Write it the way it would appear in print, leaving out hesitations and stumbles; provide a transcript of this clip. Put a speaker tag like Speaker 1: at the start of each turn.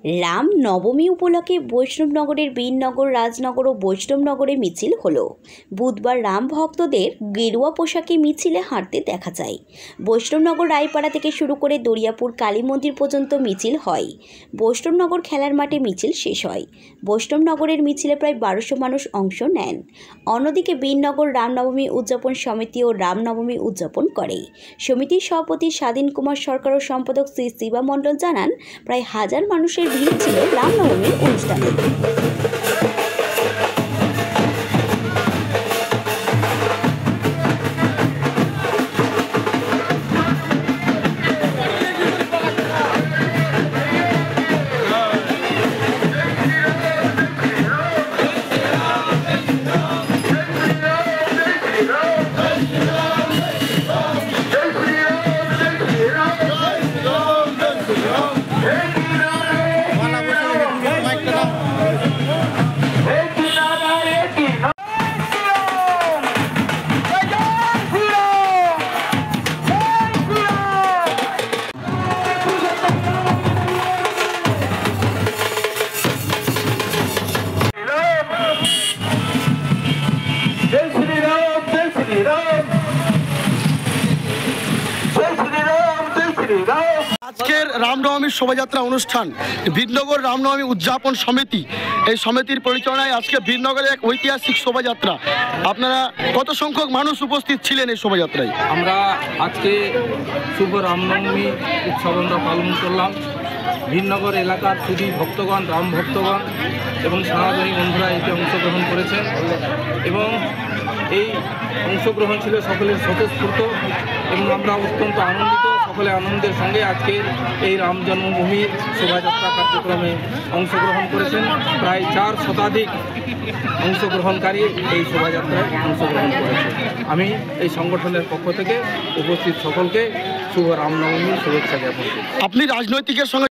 Speaker 1: রাম নবমী উপলক্ষে বৈষ্ণবনগরের বীরনগর, রাজনগর ও বৈষ্ণবনগরে মিছিল হলো। বুধবার রাম ভক্তদের গেরুয়া পোশাকে মিছিলে হাঁটতে দেখা যায়। বৈষ্ণবনগর রায়পাড়া থেকে শুরু করে দরিয়াপুর কালী মন্দির পর্যন্ত মিছিল হয়। বৈষ্ণবনগর খেলার মাঠে মিছিল শেষ হয়। বৈষ্ণবনগরের মিছিলে প্রায় 1200 মানুষ অংশ নেন। অন্যদিকে বীরনগর রামনবমী উদযাপন সমিতি ও রামনবমী উদযাপন করে। সমিতির সভাপতি স্বাধীন কুমার সরকার ও সম্পাদক শ্রী শিবা মণ্ডল জানান, প্রায় 1000 মানুষের ভিড় ছিল রামনবমীর অনুষ্ঠানে।
Speaker 2: আজকের রামনবমীর শোভাযাত্রা অনুষ্ঠান বীরনগর রামনবমী উদযাপন সমিতি, এই সমিতির পরিচালনায় আজকে বীরনগরে এক ঐতিহাসিক শোভাযাত্রা। আপনারা কত সংখ্যক মানুষ উপস্থিত ছিলেন এই শোভাযাত্রায়?
Speaker 3: আমরা আজকে শুভ রামনবমী উৎসব আমরা পালন করলাম। বীরনগর এলাকার শুধু ভক্তগণ, রাম ভক্তগণ এবং সনাতনী বন্ধুরা এতে অংশগ্রহণ করেছেন এবং এই অংশগ্রহণ ছিল সকলের স্বতঃস্ফূর্ত এবং আমরা অত্যন্ত আনন্দিত। সকলে আনন্দের সঙ্গে আজকে এই রাম জন্মভূমির শোভাযাত্রা কার্যক্রমে অংশগ্রহণ করেছেন। প্রায় 4 শতাধিক অংশগ্রহণকারী এই শোভাযাত্রায় অংশগ্রহণ করেছে। আমি এই সংগঠনের পক্ষ থেকে উপস্থিত সকলকে শুভ রামনবমীর শুভেচ্ছা জ্ঞাপন করি।
Speaker 2: আপনি রাজনৈতিকের সঙ্গে